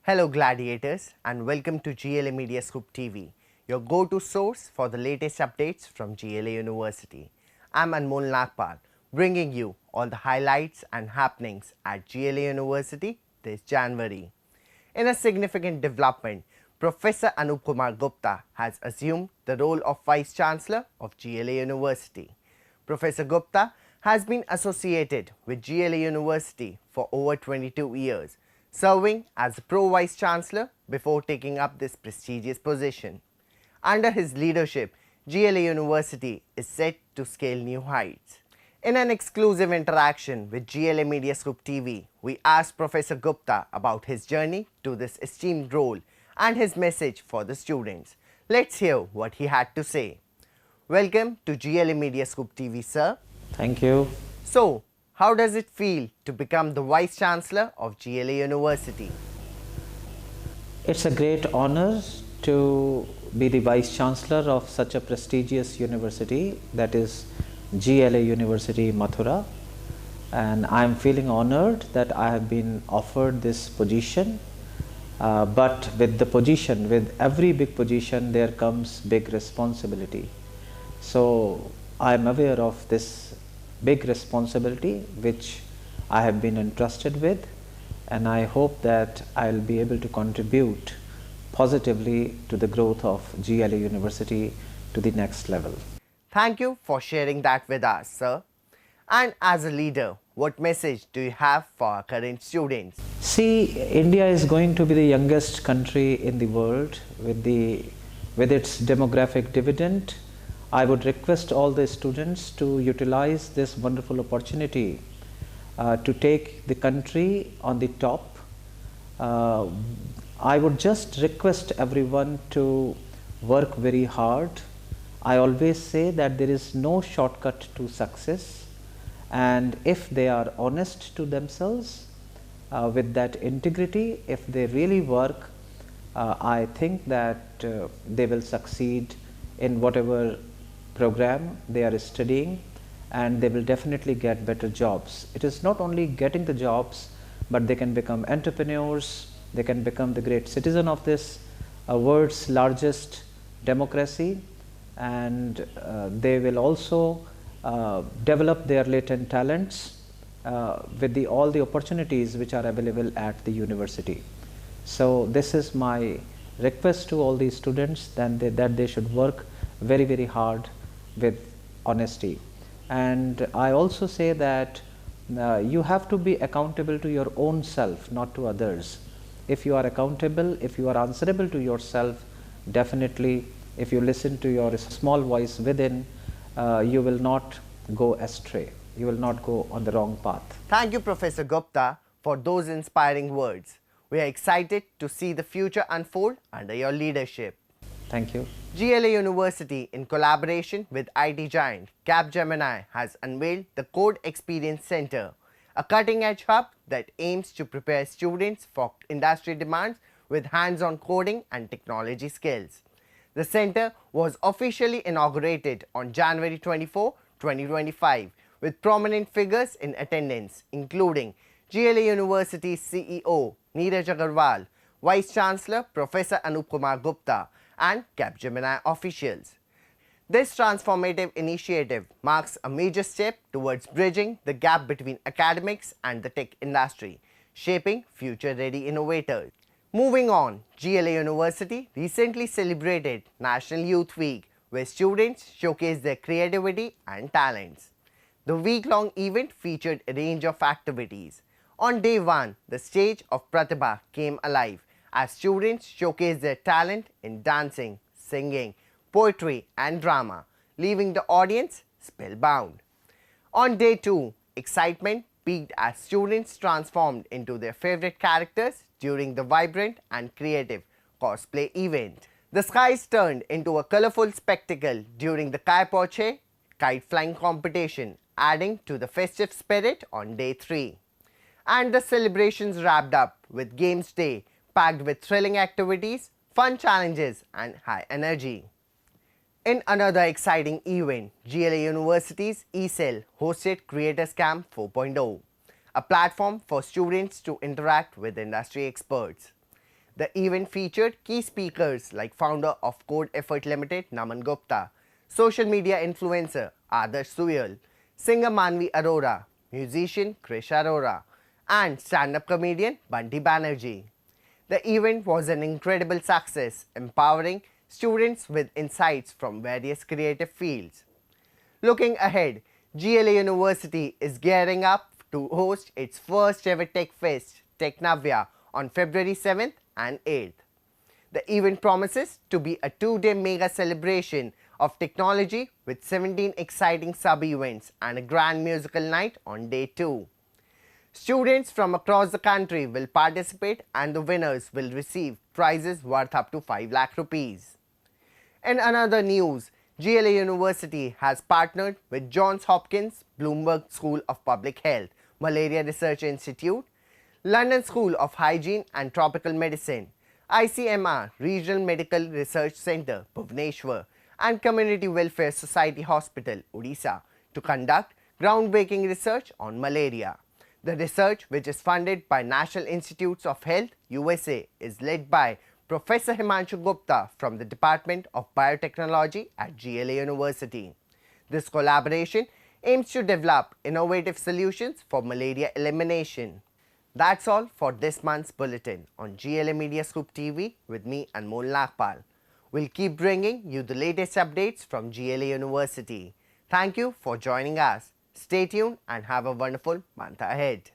Hello gladiators and welcome to GLA Media Scoop TV, your go-to source for the latest updates from GLA University. I'm Anmol Nagpal, bringing you all the highlights and happenings at GLA University this January. In a significant development, Professor Anup Gupta has assumed the role of Vice Chancellor of GLA University. Professor Gupta has been associated with GLA University for over 22 years, serving as Pro-Vice Chancellor before taking up this prestigious position. Under his leadership, GLA University is set to scale new heights. In an exclusive interaction with GLA Media Scoop TV, we asked Professor Gupta about his journey to this esteemed role and his message for the students. Let's hear what he had to say. Welcome to GLA Media Scoop TV, sir. Thank you. So, how does it feel to become the Vice Chancellor of GLA University? It's a great honor to be the Vice Chancellor of such a prestigious university, that is GLA University, Mathura. And I'm feeling honored that I have been offered this position. But with the position, with every big position, there comes big responsibility. So I'm aware of this big responsibility which I have been entrusted with, and I hope that I'll be able to contribute positively to the growth of GLA University to the next level. Thank you for sharing that with us, sir. And as a leader, what message do you have for our current students? See, India is going to be the youngest country in the world with its demographic dividend. I would request all the students to utilize this wonderful opportunity to take the country on the top. I would just request everyone to work very hard. I always say that there is no shortcut to success, and if they are honest to themselves with that integrity, if they really work, I think that they will succeed in whatever program they are studying, and they will definitely get better jobs. It is not only getting the jobs, but they can become entrepreneurs, they can become the great citizen of this world's largest democracy, and they will also develop their latent talents with all the opportunities which are available at the university. So this is my request to all these students, that they should work very, very hard with honesty. And I also say that you have to be accountable to your own self, not to others. If you are accountable, if you are answerable to yourself, definitely if you listen to your small voice within, you will not go astray. You will not go on the wrong path. Thank you, Professor Gupta, for those inspiring words. We are excited to see the future unfold under your leadership. Thank you. GLA University, in collaboration with IT giant Capgemini, has unveiled the Code Experience Center, a cutting-edge hub that aims to prepare students for industry demands with hands-on coding and technology skills. The center was officially inaugurated on January 24, 2025, with prominent figures in attendance, including GLA University's CEO Neeraj Agarwal, Vice Chancellor Professor Anup Gupta, and Capgemini officials. This transformative initiative marks a major step towards bridging the gap between academics and the tech industry, shaping future-ready innovators. Moving on, GLA University recently celebrated National Youth Week, where students showcased their creativity and talents. The week-long event featured a range of activities. On day one, the stage of Pratibha came alive as students showcased their talent in dancing, singing, poetry and drama, leaving the audience spellbound. On day two, excitement peaked as students transformed into their favorite characters during the vibrant and creative cosplay event. The skies turned into a colorful spectacle during the Kai Poche kite flying competition, adding to the festive spirit on day three. And the celebrations wrapped up with Games Day, packed with thrilling activities, fun challenges and high energy. In another exciting event, GLA University's eCell hosted Creators Camp 4.0, a platform for students to interact with industry experts. The event featured key speakers like founder of Code Effort Limited Naman Gupta, social media influencer Adarsh Suyal, singer Manvi Arora, musician Krish Arora, and stand-up comedian Bunty Banerjee. The event was an incredible success, empowering students with insights from various creative fields. Looking ahead, GLA University is gearing up to host its first ever Tech Fest, Technavya, on February 7th and 8th. The event promises to be a two-day mega celebration of technology with 17 exciting sub-events and a grand musical night on day 2. Students from across the country will participate and the winners will receive prizes worth up to 5 lakh rupees. In another news, GLA University has partnered with Johns Hopkins Bloomberg School of Public Health, Malaria Research Institute, London School of Hygiene and Tropical Medicine, ICMR Regional Medical Research Centre, Bhubaneswar, and Community Welfare Society Hospital, Odisha, to conduct groundbreaking research on malaria. The research, which is funded by National Institutes of Health, USA, is led by Professor Himanshu Gupta from the Department of Biotechnology at GLA University. This collaboration aims to develop innovative solutions for malaria elimination. That's all for this month's bulletin on GLA Media Scoop TV with me, Anmol Nagpal. We'll keep bringing you the latest updates from GLA University. Thank you for joining us. Stay tuned and have a wonderful month ahead.